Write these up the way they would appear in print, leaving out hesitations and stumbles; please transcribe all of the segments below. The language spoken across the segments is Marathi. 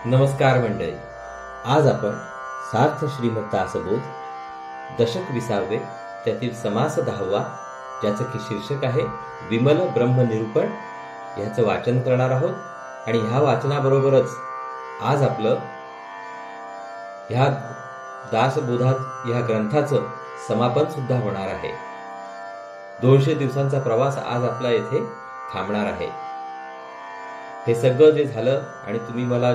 नमस्कार मंडळी. आज आपण सार्थ श्रीमद दासबोध दशक 20 त्यातील समास 10 ज्याचं की शीर्षक आहे विमल ब्रह्म निरूपण ह्याचं वाचन करणार आहोत. आणि ह्या वाचनाबरोबरच आज आपलं ह्या दासबोधात ह्या ग्रंथाचं समापन सुद्धा होणार आहे. 200 दिवसांचा प्रवास आज आपला येथे थांबणार आहे. हे सगळं जे झालं आणि तुम्ही मला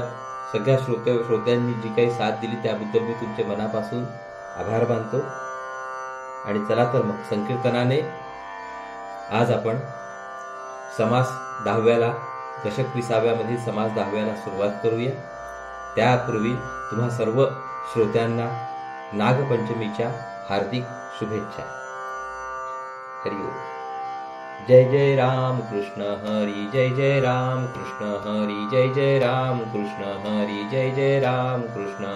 सगळ्या श्रोत्यांनी जी काही साथ दिली त्याबद्दल मी तुमचे मनापासून आभार मानतो. आणि चला तर मग संकीर्तनाने आज आपण समास 10व्याला दशक 20व्यामध्ये समास 10व्याला सुरुवात करूया. त्यापूर्वी तुम्हा सर्व श्रोत्यांना नागपंचमीच्या हार्दिक शुभेच्छा. हरि ओम. जय जय राम कृष्ण हरी जय जय राम कृष्ण हरी जय जय राम कृष्ण हरी जय जय राम कृष्ण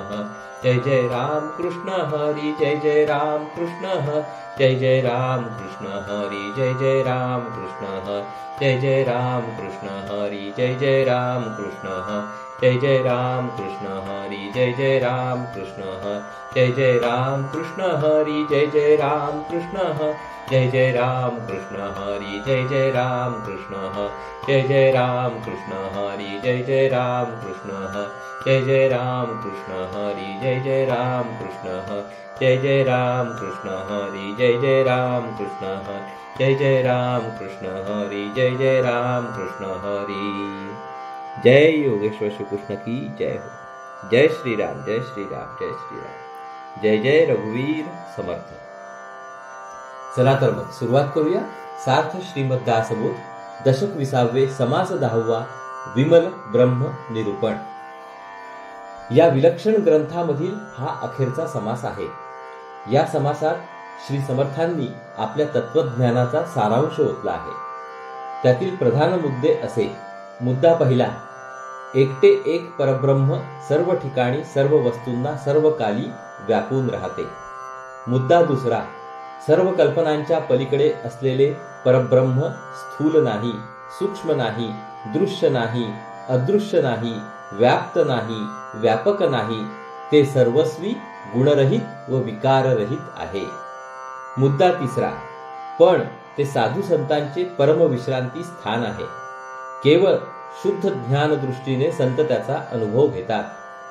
जय जय राम कृष्ण हरी जय जय राम कृष्ण जय जय राम कृष्ण हरी जय जय राम कृष्ण जय जय राम कृष्ण हरी जय जय राम कृष्ण जय जय राम कृष्ण हरी जय जय राम कृष्ण जय जय राम कृष्ण हरी जय जय राम कृष्ण जय जय राम कृष्ण हरी जय जय राम कृष्ण जय जय राम कृष्ण हरी जय जय राम कृष्ण जय जय राम कृष्ण हरी जय जय राम कृष्ण जय जय राम कृष्ण हरी जय जय राम कृष्ण जय जय राम कृष्ण हरी जय जय राम कृष्ण हरी. जय योगेश्वर श्री कृष्ण की जय हो. जय श्री राम जय श्री राम जय श्री राम. जय जय रघुवीर समर्थ. चला तर मग सुरुवात करूया. सार्थ श्रीमद दासबोध दशक 20 समास 10 विमल ब्रह्म निरूपण या विलक्षण ग्रंथामधील हा अखेरचा समास आहे. या समासात श्री समर्थांनी आपल्या तत्वज्ञानाचा सारांश ओतला आहे. त्यातील प्रधान मुद्दे असे. मुद्दा पहिला, एकटे एक परब्रह्म सर्व ठिकाणी सर्व वस्तूंना सर्व काली व्यापून राहते. मुद्दा दुसरा, सर्व कल्पनांच्या पलीकडे असलेले परब्रह्म स्थूल नाही, सूक्ष्म नाही, दृश्य नाही, अदृश्य नाही, व्याप्त नाही, व्यापक नाही, ते सर्वस्वी गुणरहित व विकाररहित आहे. मुद्दा तिसरा, पण ते साधू संतांचे परमविश्रांती स्थान आहे. केवळ शुद्ध ज्ञान दृष्टीने संत त्याचा अनुभव घेतात,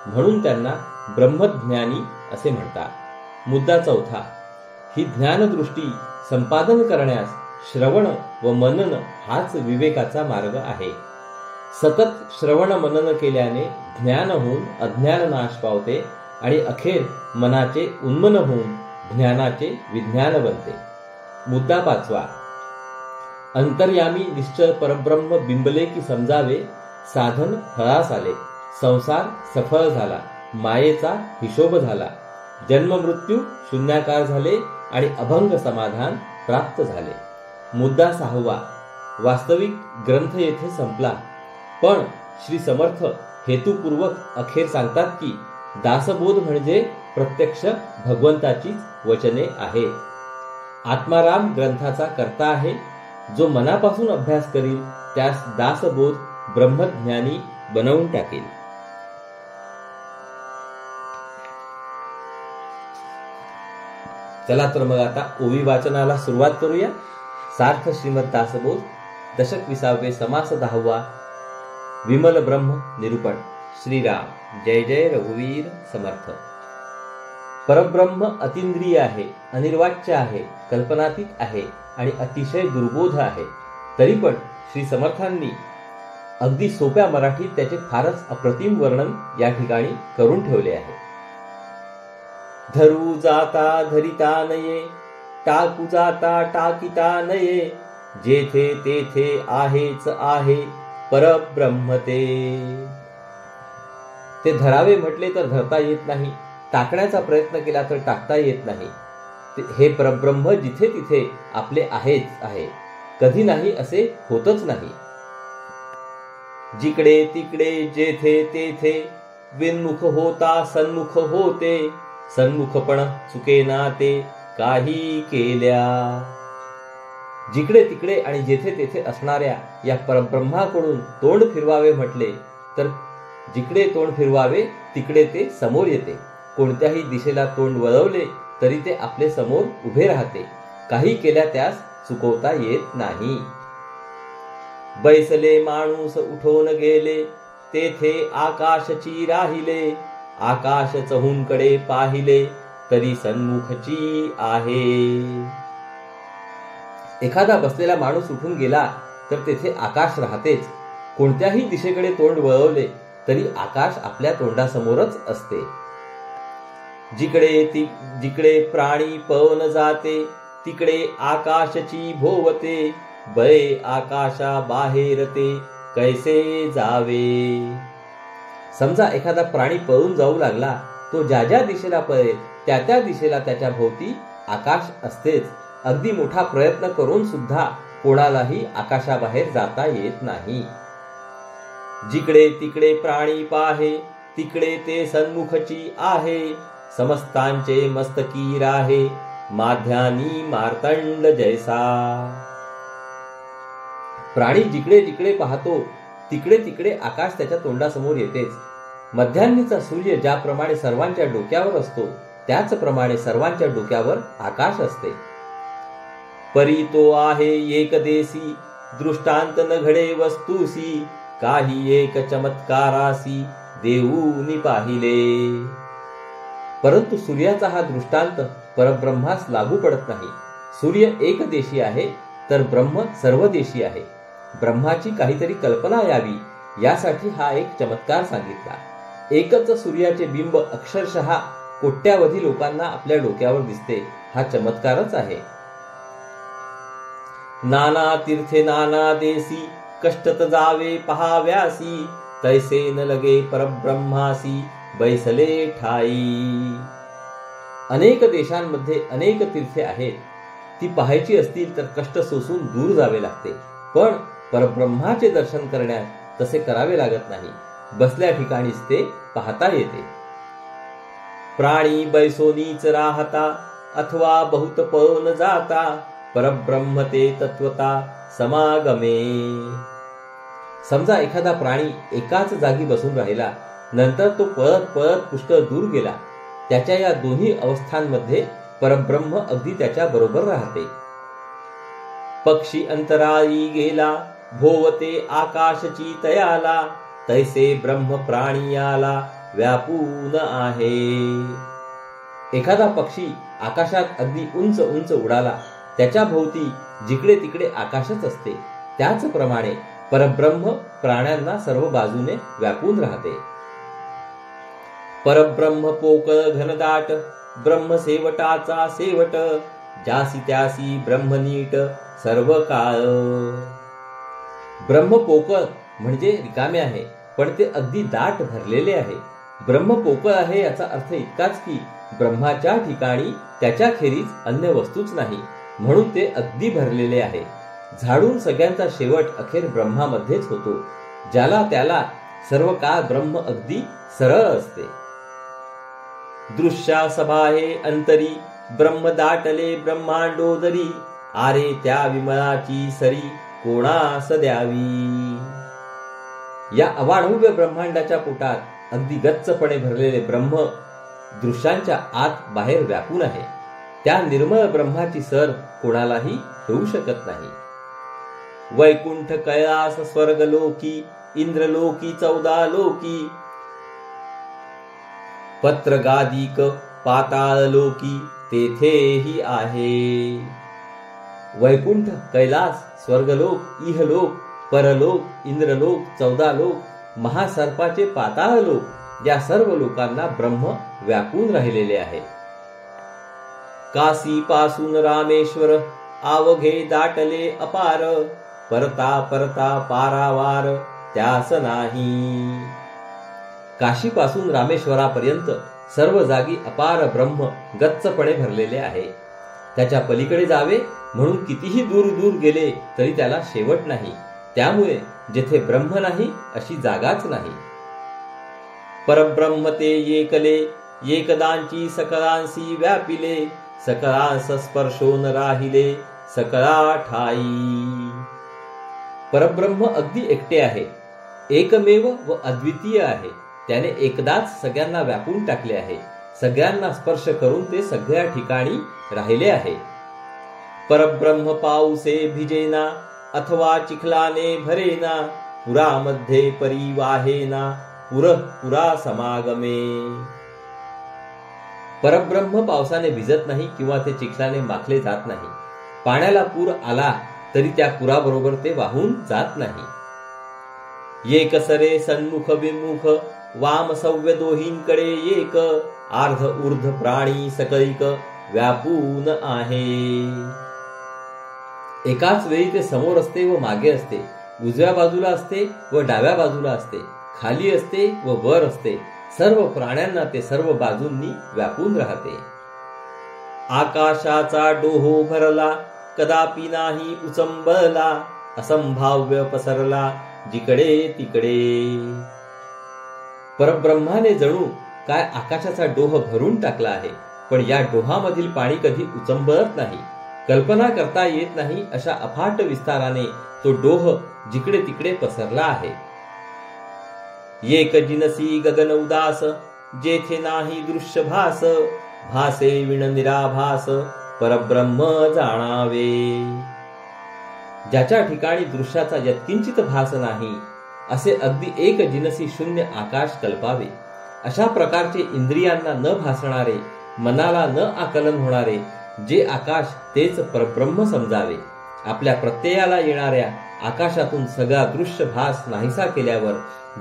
म्हणून त्यांना ब्रह्मज्ञानी असे म्हणतात. मुद्दा चौथा, ही ज्ञानदृष्टी संपादन करण्यास श्रवण व मनन हाच विवेकाचा मार्ग आहे. सतत श्रवण मनन केल्याने ज्ञान होऊन अज्ञान नाश पावते आणि अखेर मनाचे उन्मन होऊन ज्ञानाचे विज्ञान बनते. मुद्दा पाचवा, अंतर्यामी निश्चय परब्रह्म बिंबले की समजावे, साधन फळास आले, संसार सफळ झाला, मायेचा हिशोब झाला, जन्म मृत्यू शून्याकार झाले आणि अभंग समाधान प्राप्त झाले. मुद्दा 6, वास्तविक ग्रंथ येथे संपला, पण श्री समर्थ हेतुपूर्वक अखेर सांगतात की दासबोध म्हणजे प्रत्यक्ष भगवंताचीच वचने आहेत. आत्माराम ग्रंथाचा कर्ता आहे. जो मनापासून अभ्यास करील त्यास दासबोध ब्रह्मज्ञानी बनवून टाकेल. चला तर मग आता ओवी वाचनाला सुरुवात करूया. सार्थ श्रीमद दासबोध दशक 20 समास 10 विमल ब्रह्म निरूपण. श्रीराम. जय जय रघुवीर समर्थ. परब्रह्म अतिंद्रिय आहे, अनिर्वाच्य आहे, कल्पनातीत आहे आणि अतिशय दुर्बोध आहे. तरी पण श्री समर्थांनी अगदी सोप्या मराठीत त्याचे फारच अप्रतिम वर्णन या ठिकाणी करून ठेवले आहे. धरू जाता धरिता नये, टाकू जाता टाकिता नये, जेथे तेथे आहेच आहे परब्रह्म ते. ते धरावे म्हटले तर धरता येत नाही, टाकण्याचा प्रयत्न केला तर टाकता येत नाही. हे परब्रह्म जिथे तिथे आपले आहेच आहे, कधी नाही असे होतच नाही. जिकडे तिकडे जेथे तेथे विन्मुख होता सन्मुख होते, सन्मुखपण चुकेना ते काही केल्या. जिकडे तिकडे आणि जेथे तेथे असणाऱ्या या परब्रह्माकडून तोंड फिरवावे म्हटले तर जिकडे तोंड फिरवावे तिकडे ते समोर येते. कोणत्याही दिशेला तोंड वळवले तरी ते आपले समोर उभे राहते. काही केल्या त्यास चुकवता येत नाही. बैसले माणूस उठून गेले, तेथे आकाशची राहिले. आकाश चहूंकडे पाहिले, तरी सन्मुखची आहे. एखादा बसलेला माणूस उठून गेला तर तेथे आकाश राहतेच. कोणत्याही दिशेकडे तोंड वळवले तरी आकाश आपल्या तोंडासमोरच असते. जिकडे प्राणी पवन जाते, तिकडे आकाशची भोवते. बळे आकाशा बाहेर ते, कैसे जावे. समजा एखादा प्राणी पळून जाऊ लागला, तो ज्या ज्या दिशेला पळेल त्या त्या दिशेला त्याच्या भोवती आकाश असतेच. अगदी मोठा प्रयत्न करून सुद्धा कोणालाही आकाशाबाहेर जाता येत नाही. जिकडे तिकडे प्राणी पाहे, तिकडे ते सन्मुखची आहे. समस्तांचे मस्तकी राहे, माध्यानी मार्तंड जैसा. प्राणी जिकडे जिकडे पाहतो तिकडे तिकडे आकाश त्याच्या तोंडासमोर येतेच. मध्यान्नीचा सूर्य ज्याप्रमाणे सर्वांच्या डोक्यावर असतो, त्याचप्रमाणे सर्वांच्या डोक्यावर आकाश असते. परी तो आहे एक देसी, दृष्टांत न घडे वस्तूसी. काही एक चमत्कारासी, देऊनी पाहिले. परंतु सूर्याचा हा दृष्टांत परब्रह्मास लागू पडत नाही. सूर्य एकदेशी आहे तर ब्रह्म सर्वदेशी आहे. ब्रह्माची काहीतरी कल्पना यावी यासाठी हा एक चमत्कार सांगितला. एकच सूर्याचे बिंब अक्षरशः कोट्यावधी लोकांना आपल्या डोक्यावर दिसते. हा चमत्कारच आहे. नाना तीर्थे नाना देसी, कष्टत जावे पहाव्यासी. तैसे न लगे परब्रह्मासी, बैसले ठाई. अनेक देशांमध्ये अनेक तीर्थे आहेत. ती पाहायची असतील तर कष्ट सोसून दूर जावे लागते. पण परब्रह्माचे दर्शन करण्यात तसे करावे लागत नाही. बसल्या ठिकाणीच ते पाहता येते. प्राणी बैसोनीच राहता, अथवा बहुत पळून जाता. परब्रह्म ते तत्वता समागमे. समजा एखादा प्राणी एकाच जागी बसून राहिला, नंतर तो पळत पळत पुष्कळ दूर गेला. त्याच्या या दोन्ही अवस्थांमध्ये परब्रह्म अगदी त्याच्या बरोबर राहते. पक्षी अंतराळी गेला, भोवते आकाशची तयाला. तैसे ब्रह्म प्राणी आला, व्यापून आहे. एखादा पक्षी आकाशात अगदी उंच उंच उडाला, त्याच्या भोवती जिकडे तिकडे आकाशच असते. त्याचप्रमाणे परब्रह्म प्राण्यांना सर्व बाजूने व्यापून राहते. परब्रह्म पोकळ घनदाट, ब्रह्म सेवटाचा सेवट. जासी त्यासी ब्रह्म नीट, सर्व काळ. ब्रह्म पोकळ म्हणजे रिकामे आहे, पण ते अगदी दाट भरलेले आहे. ब्रह्म पोकळ आहे याचा अर्थ इतकाच की ब्रह्माच्या ठिकाणी त्याच्या खेरीज अन्य वस्तूच नाही, म्हणून ते अगदी भरलेले आहे. झाडून सगळ्यांचा शेवट अखेर ब्रह्मामध्येच होतो. ज्याला त्याला सर्व काळ ब्रह्म अगदी सरळ असते. दृश्या सभाहे अंतरी, ब्रह्म दाटले ब्रह्मांडोदरी. आरे त्या विमलाची सरी, कोणास द्यावी. या अवाढव्य ब्रह्मांडाच्या पोटात अगदी गच्चपणे भरलेले ब्रह्म दृश्यांच्या आत बाहेर व्यापून आहे. त्या निर्मळ ब्रह्माची सर कोणालाही होऊ शकत नाही. वैकुंठ कैलास स्वर्गलोकी, इंद्रलोकी 14 लोकी. पत्रगादिक पाताळ लोकी, तेथेही आहे. वैकुंठ, कैलास, स्वर्गलोक, इहलोक, परलोक, इंद्रलोक, 14 लोक, महासर्पाचे पाताळ लोक, या सर्व लोकांना ब्रह्म व्यापून राहिलेले आहे. काशी पासून रामेश्वर, आवघे दाटले अपार. परता परता पारावार, त्यास नाही. काशीपासून रामेश्वरापर्यंत सर्व जागी अपार ब्रह्म गच्चपणे भरलेले आहे. त्याच्या पलीकडे जावे म्हणून कितीही दूर दूर गेले तरी त्याला शेवट नाही. त्यामुळे जेथे ब्रह्म नाही अशी जागाच नाही. परब्रह्म ते एकले, एकदांची सकळांसी व्यापिले. सकळांस स्पर्शोन राहिले, सकळा ठाई. परब्रह्म अगदी एकटे आहे. एकमेव व अद्वितीय आहे. त्याने एकदाच सगळ्यांना व्यापून टाकले आहे. सगळ्यांना स्पर्श करून ते सगळ्या ठिकाणी राहिले आहे. परब्रह्म पाऊसे भिजेना अथवा चिखलाने भरेना, पुरामध्ये परिवाहेना पुरा समागमे. परब्रह्म पावसाने भिजत नाही किंवा ते चिखलाने माखले जात नाही. पाण्याला पूर आला तरी त्या पुराबरोबर ते वाहून जात नाही. एक सरे सन्मुख विमुख वाम सव्य दोहींकडे एक, आर्ध ऊर्ध्व प्राणी सकळिक व्यापून आहे. एकाच वेळी ते समोर असते व मागे असते, उजव्या बाजूला असते व डाव्या बाजूला असते, खाली असते व वर असते. सर्व प्राण्यांना ते सर्व बाजूंनी व्यापून राहते. आकाशाचा डोहो भरला कदापि नाही उचंबळला, असंभाव्य पसरला जिकडे तिकडे. परब्रह्माने जणू काय आकाशाचा डोह भरून टाकला आहे, पण या डोहामधील पाणी कधी उचंबळत नाही. कल्पना करता येत नाही अशा अफाट विस्ताराने तो डोह जिकडे तिकडे पसरला आहे. एक जिनसी गगन उदास जेथे नाही दृश्य भास, भासे विण निराभास परब्रह्म जाणावे. ज्याच्या ठिकाणी दृश्याचा यत्किंचित भास नाही असे अगदी एक जिनसी शून्य आकाश कल्पावे. अशा प्रकारचे इंद्रियांना न भासणारे, मनाला न आकलन होणारे जे आकाश तेच परब्रह्म समजावे. आपल्या प्रत्ययाला येणाऱ्या आकाशातून सगळा दृश्य भास नाहीसा केल्यावर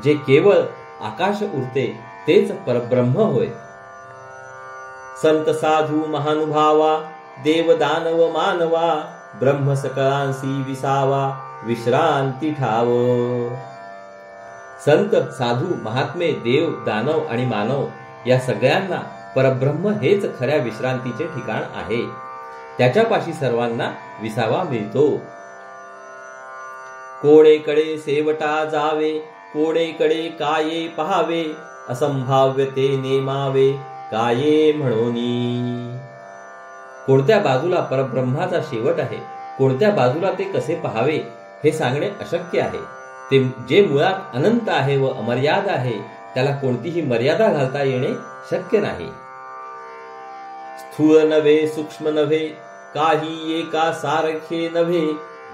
जे केवळ आकाश उरते तेच परब्रह्म होय. संत साधू महानुभावा देव दानव मानवा, ब्रह्म सकळांसी विसावा विश्रांती ठाव. संत साधू महात्मे देव दानव आणि मानव या सगळ्यांना परब्रह्म हेच खऱ्या विश्रांतीचे ठिकाण आहे. त्याच्यापाशी सर्वांना विसावा मिळतो. कोणेकडे सेवटा जावे, कोणेकडे काये पहावे, असंभाव्य ते नेमावे काये म्हणोनी. कोणत्या बाजूला परब्रह्माचा शेवट आहे, कोणत्या बाजूला ते कसे पहावे हे सांगणे अशक्य आहे. ते जे मुळात अनंत आहे व अमर्याद आहे त्याला कोणतीही मर्यादा घालता येणे शक्य नाही. स्थूल नव्हे सूक्ष्म नव्हे काही एका सारखे नव्हे,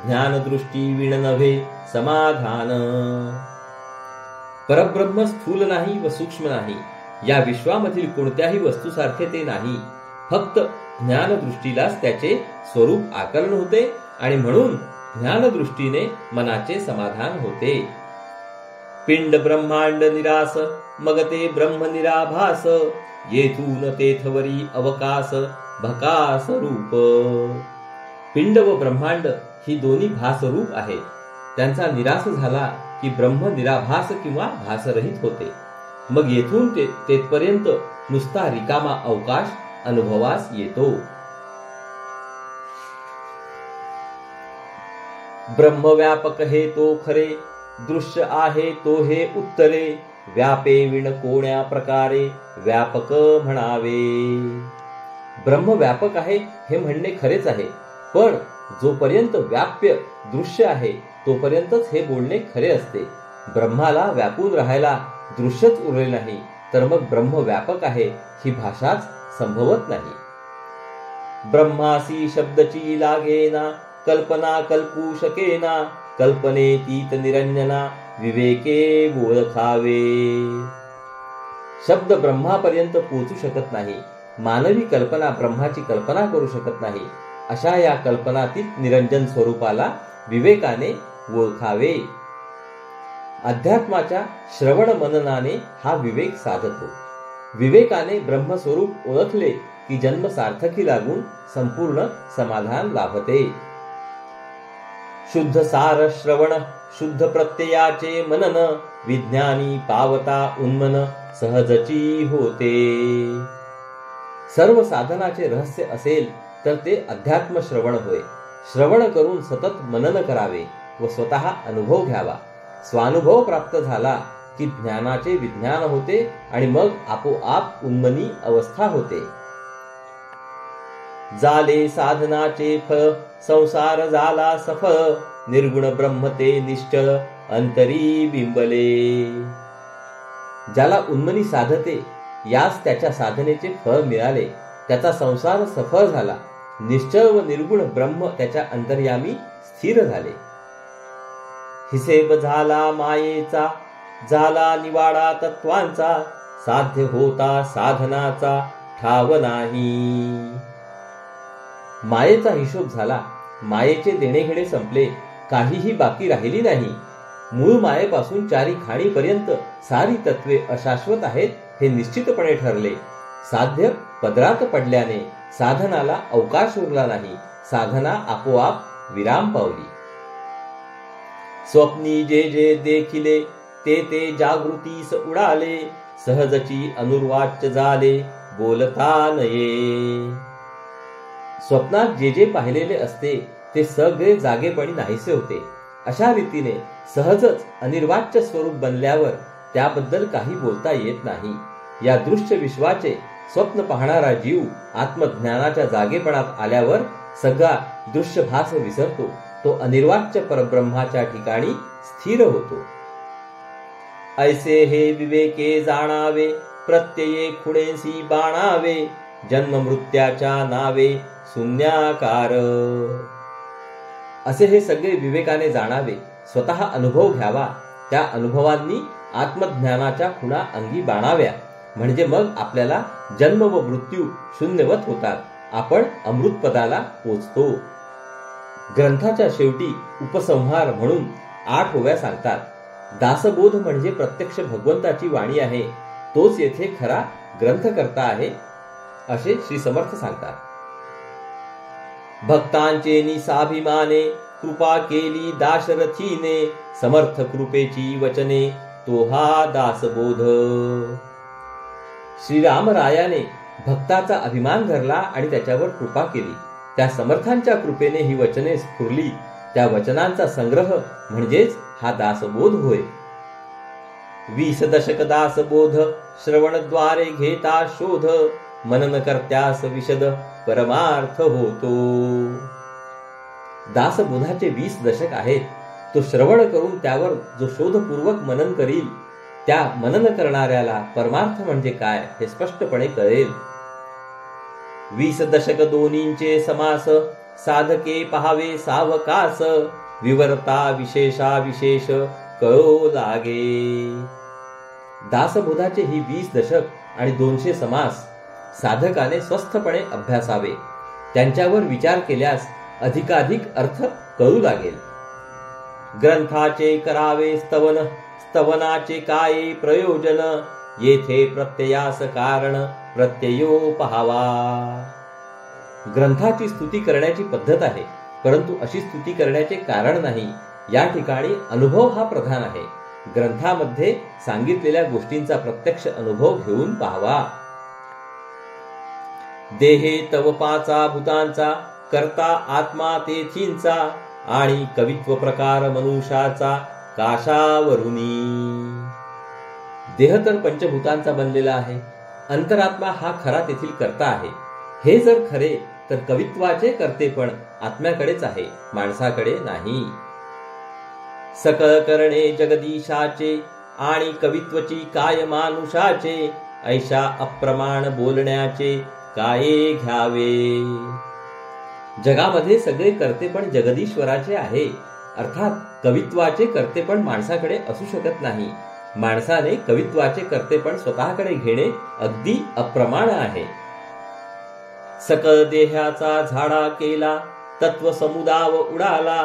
ज्ञानदृष्टी विण नव्हे समाधान. परब्रह्म स्थूल नाही व सूक्ष्म नाही, या विश्वामधील कोणत्याही वस्तूसारखे ते नाही. फक्त ज्ञानदृष्टीलाच त्याचे स्वरूप आकलन होते आणि म्हणून ज्ञानदृष्टीने मनाचे समाधान होते. पिंड ब्रह्मांड निरास मग ते ब्रह्म निराभास, येथून तेथवरी अवकाश भकास रूप. पिंड व ब्रह्मांड ही दोन्ही भासरूप आहेत. त्यांचा निराश झाला की ब्रह्म निराभास किंवा भासरहित होते. मग येथून तेथपर्यंत नुसता रिकामा अवकाश अनुभवास येतो. ब्रह्मव्यापक हे तो खरे, दृश्य आहे तो हे उत्तरे, व्यापे विण कोण्या प्रकारे व्यापक म्हणावे. ब्रह्म व्यापक आहे हे म्हणणे खरेच आहे, पण जोपर्यंत व्याप्य दृश्य आहे तोपर्यंतच हे बोलणे खरे असते. ब्रह्माला व्यापून राहायला दृश्यच उरले नाही तर मग ब्रह्म व्यापक आहे ही भाषाच संभवत नाही. ब्रह्मासी शब्दची लागेना, कल्पना कल्पू शकेना, कल्पनेतीत निरंजना विवेके ओळखावे. शब्द ब्रह्मापर्यंत पोहोचू शकत नाही, मानवी कल्पना ब्रह्माची कल्पना करू शकत नाही. अशा या कल्पनातीत निरंजन स्वरूपाला विवेकाने ओळखावे. अध्यात्माच्या श्रवण मननाने हा विवेक साधतो. विवेकाने ब्रह्मस्वरूप ओळखले की जन्म सार्थकी लागून संपूर्ण समाधान लाभते. शुद्ध सार श्रवण शुद्ध प्रत्ययाचे मनन, विज्ञानी पावता उन्मन सहजची होते. सर्व साधनाचे रहस्य असेल तर ते अध्यात्म श्रवण होय. श्रवण करून सतत मनन करावे व स्वतः अनुभव घ्यावा. स्वानुभव प्राप्त झाला की ज्ञानाचे विज्ञान होते आणि मग आपोआप उन्मनी अवस्था होते. झाले साधनाचे फळ संसार झाला सफळ, निर्गुण ब्रह्म ते निश्चळ अंतरी बिंबले. ज्याला उन्मनी साधते यास त्याच्या साधनेचे फळ मिळाले. त्याचा संसार सफळ झाला. निश्चळ व निर्गुण ब्रह्म त्याच्या अंतर्यामी स्थिर झाले. हिसेब झाला मायेचा, झाला निवाडा तत्वांचा, साध्य होता साधनाचा ठाव नाही. मायेचा हिशोब झाला. मायेचे देणेघेणे संपले. काहीही बाकी राहिली नाही. मूळ मायेपासून चारी खाणीपर्यंत सारी तत्वे अशाश्वत आहेत हे निश्चितपणे ठरले. साध्य पदरात पडल्याने साधनाला अवकाश उरला नाही. साधना आपोआप विराम पावली. स्वप्नी जे जे देखिले ते ते जागृतीस उडाले. सहजची अनुर्वाच्य झाले बोलता नये. स्वप्नात जे जे पाहिलेले असते ते सगळे जागेपणी नाहीसे होते. अशा रीतीने सहजच अनिर्वाच्य स्वरूप बनल्यावर त्याबद्दल काही बोलता येत नाही. या दृश्य विश्वाचे स्वप्न पाहणारा जीव आत्मज्ञानाच्या जागेपणात आल्यावर सगळा दृश्यभास विसरतो. तो अनिर्वाच्य परब्रह्माच्या ठिकाणी स्थिर होतो. ऐसे हे विवेके जाणावे, प्रत्यये खुणेसी बाणावे, जन्म मृत्याच्या नावे शून्याकार. असे हे सगळे विवेकाने जाणावे, स्वतः अनुभव घ्यावा. त्या अनुभवांनी आत्मज्ञानाच्या खुणा अंगी बाणाव्या. म्हणजे मग आपल्याला जन्म व मृत्यू शून्यवत होतात. आपण अमृतपदाला पोचतो. ग्रंथाच्या शेवटी उपसंहार म्हणून 8 ओव्या सांगतात. दासबोध म्हणजे प्रत्यक्ष भगवंताची वाणी आहे. तोच येथे खरा ग्रंथकर्ता आहे असे श्री समर्थ सांगतात. भक्तांचे निसाभिमाने कृपा केली दाशरथीने, समर्थ कृपेची वचने तो हा दासबोध. श्रीरामरायाने भक्ताचा अभिमान धरला आणि त्याच्यावर कृपा केली. त्या समर्थांच्या कृपेने ही वचने स्फुरली. त्या वचनांचा संग्रह म्हणजेच हा दासबोध होय. 20 दशक दासबोध श्रवणद्वारे घेता शोध, मनन करत्यास विशद परमार्थ होतो. दासबोधाचे 20 दशक आहेत. तो श्रवण करून त्यावर जो शोधपूर्वक मनन करील त्या मनन करणाऱ्याला परमार्थ म्हणजे काय हे स्पष्टपणे कळेल. 20 दशक दोन्हींचे समास, साधके पहावे सावकास, विवरता विशेषा विशेष कळो लागे. दासबोधाचे ही 20 दशक आणि 200 समास साधकाने स्वस्थपणे अभ्यासावे. त्यांच्यावर विचार केल्यास अधिकाधिक अर्थ कळू लागेल. ग्रंथाचे करावे स्तवन, स्तवनाचे काय प्रयोजन, येथे प्रत्ययास कारण प्रत्ययो पहावा. ग्रंथाची स्तुती करण्याची पद्धत आहे, परंतु अशी स्तुती करण्याचे कारण नाही. या ठिकाणी अनुभव हा प्रधान आहे. ग्रंथामध्ये सांगितलेल्या गोष्टींचा प्रत्यक्ष अनुभव घेऊन पाहावा. देहे तव 5 भूतांचा, करता आत्मा तेथींचा, आणि कवित्व प्रकार मनुष्याचा काशावरुनी. देह तर पंचभूतांचा बनलेला आहे. अंतरात्मा हा खरा तेथील कर्ता आहे. हे जर खरे तर कवित्वाचे कर्ते पण आत्म्याकडेच आहे, माणसाकडे नाही. सकळ करणे जगदीशाचे, आणि कवित्वची काय मानुषाचे, ऐशा अप्रमाण बोलण्याचे काय घ्यावे. जगामध्ये सगळे कर्ते पण जगदीश्वराचे आहे. अर्थात कवित्वाचे कर्ते पण माणसाकडे असू शकत नाही. माणसाने कवित्वाचे कर्ते पण स्वतःकडे घेणे अगदी अप्रमाण आहे. सकळ देहाचा झाडा केला, तत्व समुदाव उडाला,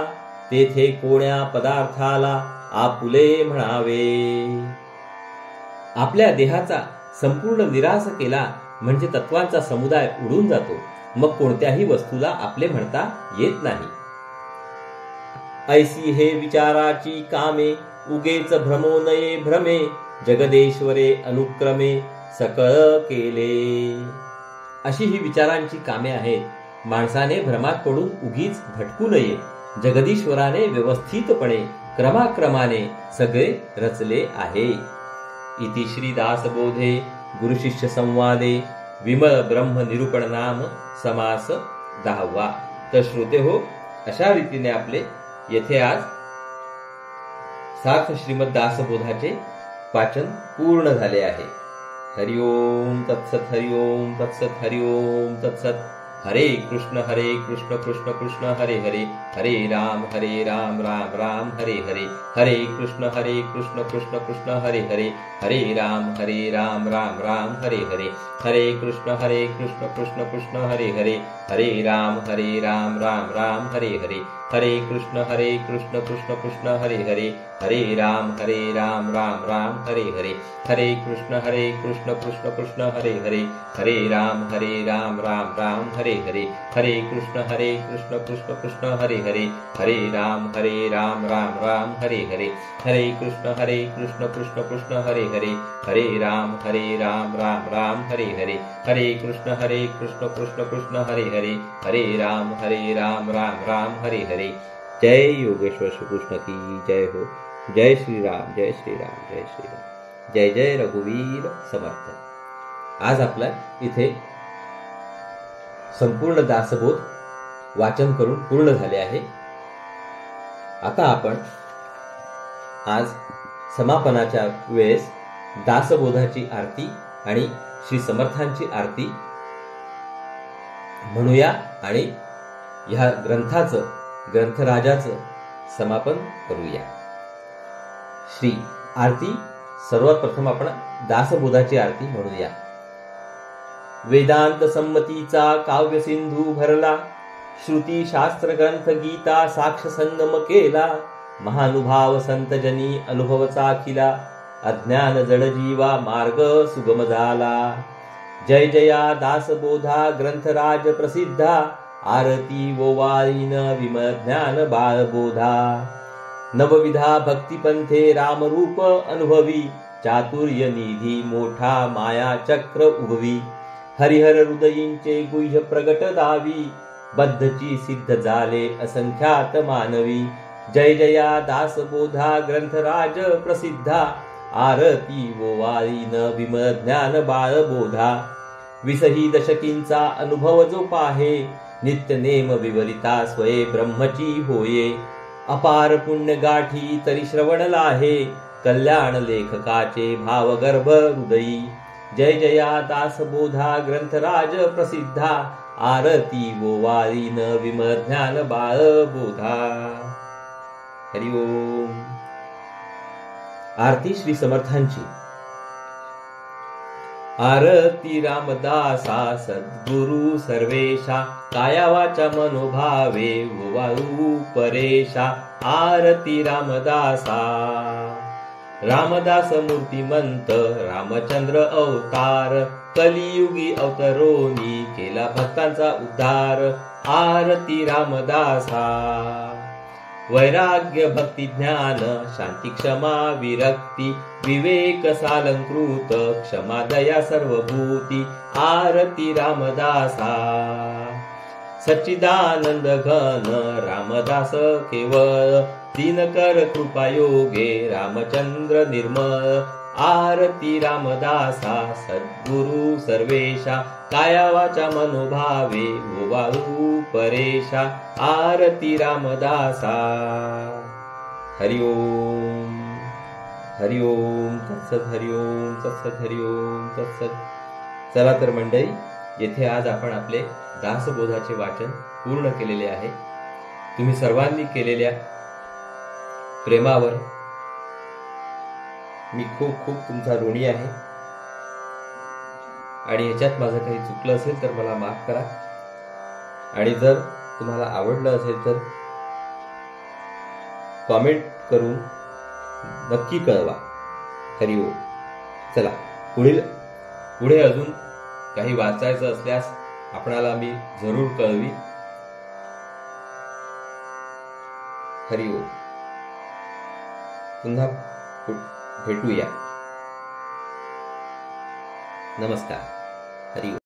तेथे कोण्या पदार्थाला आपुले म्हणावे. आपल्या देहाचा संपूर्ण निराश केला म्हणजे तत्वांचा समुदाय उडून जातो. मग कोणत्याही वस्तूला आपले म्हणता येत नाही. ऐसी हे विचाराची कामे, उगेच भ्रमो नये भ्रमे, जगदेश्वरे अनुक्रमे सकळ केले. अशी ही विचारांची कामे आहेत. माणसाने भ्रमात पडून उगीच भटकू नये. जगदीश्वराने व्यवस्थितपणे क्रमाक्रमाने सगळे रचले आहे. इति श्री दासबोधे गुरुशिष्य संवादे विमल ब्रह्म निरूपण नाम समास 10वा. तर श्रोते हो, अशा रीतीने आपले येथे आज सार्थ श्रीमद दासबोधाचे वाचन पूर्ण झाले आहे. हरिओम तत्सत, हरिओम तत्सत, हरिओम तत्सत. हरे कृष्ण कृष्ण कृष्ण हरे हरे, हरे राम राम राम हरे हरे, हरे कृष्ण कृष्ण कृष्ण हरे हरे, हरे राम राम राम हरे हरे, हरे कृष्ण कृष्ण कृष्ण हरे हरे, हरे राम राम राम हरे हरे, हरे कृष्ण कृष्ण कृष्ण हरे हरे, हरे राम राम राम हरे हरे, हरे कृष्ण कृष्ण कृष्ण हरे हरे, हरे राम राम राम हरे हरे, हरे कृष्ण कृष्ण कृष्ण हरे हरे, हरे राम राम राम हरे हरे, हरे कृष्ण कृष्ण कृष्ण हरे हरे, हरे राम राम राम हरे हरे, हरे कृष्ण कृष्ण कृष्ण हरे हरे, हरे राम राम राम हरे हरे. जय योगेश्वर श्री कृष्ण की जय हो. जय श्री राम, जय श्री राम, जय श्री राम. जय जय रघुवीर समर्थ. आज आपला इथे संपूर्ण दासबोध वाचन करून पूर्ण झाले आहे. आता आपण आज समापनाच्या वेळेस दासबोधाची आरती आणि श्री समर्थांची आरती म्हणूया आणि ह्या ग्रंथराजाचं समापन करूया. श्री आरती सर्वात प्रथम आपण दासबोधाची आरती म्हणूया. वेदांत संमतीचा काव्य सिंधू भरला, श्रुती शास्त्र ग्रंथ गीता साक्ष संगम केला, महानुभाव संतजनी अनुभवचा खिला, अज्ञान जड जीवा मार्ग सुगम झाला. जय जया दासबोधा ग्रंथराज प्रसिद्धा, आरती ओवाळीन विमज्ञान बाळबोधा. नवविधा भक्तिपंथे रामरूप अनुभवी, चातुर्य निधी मोठा माया चक्र उगवी, हरिहर हृदयींचे गुह्य प्रगट दावी, बद्धची सिद्ध झाले असंख्यात मानवी. जय जया दासबोधा ग्रंथराज प्रसिद्धा, आरती ओवाळीन विमज्ञान बाळबोधा. विसही दशकींचा अनुभव जो पाहे, नित्य नेम विवरिता स्वये ब्रह्मची होये. अपार पुण्य गाठी तरी श्रवण लाहे, कल्याण लेखकाचे भावगर्भ हृदयी. जय जया दासबोधा ग्रंथराज प्रसिद्धा, आरती ओवाळीन विमज्ञान बाळबोधा. हरि ओम. आरती श्री समर्थांची. आरती रामदासा सद्गुरु सर्वेशा, काया वाचा मनोभावे ओवाळू परेशा. आरती रामदासा. रामदास मूर्तिमंत रामचंद्र अवतार, कलियुगी अवतरोनी केला भक्तांचा उद्धार. आरती रामदासा. वैराग्य भक्ती ज्ञान शांती क्षमा विरक्ती, विवेक सालंकृत क्षमा दया सर्वभूती. आरती रामदासा. सच्चिदानंद घन रामदास केवळ, दिनकर कृपा योगे रामचंद्र निर्मळ. आरती रामदासा सद्गुरु सर्वेशा, काया वाचा मनोभावे ओवाळू परेशा. आरती रामदासा. हरि ओम. हरि ओम तत्सत, हरि ओम तत्सत, हरि ओम तत्सत. चला तर मंडळी, येथे आज आपण आपले दासबोधाचे वाचन पूर्ण केलेले आहे. तुम्ही सर्वांनी केलेल्या प्रेमावर मी खूप खूप तुमचा ऋणी आहे आणि ह्याच्यात माझं काही चुकलं असेल तर मला माफ करा. आणि जर तुम्हाला आवडलं असेल तर कॉमेंट करून नक्की कळवा. हरि ओम. चला पुढे अजून काही वाचायचं असल्यास आपणाला मी जरूर कळवी. हरि ओम. पुन्हा भेटूया. नमस्कार. हरि ओम.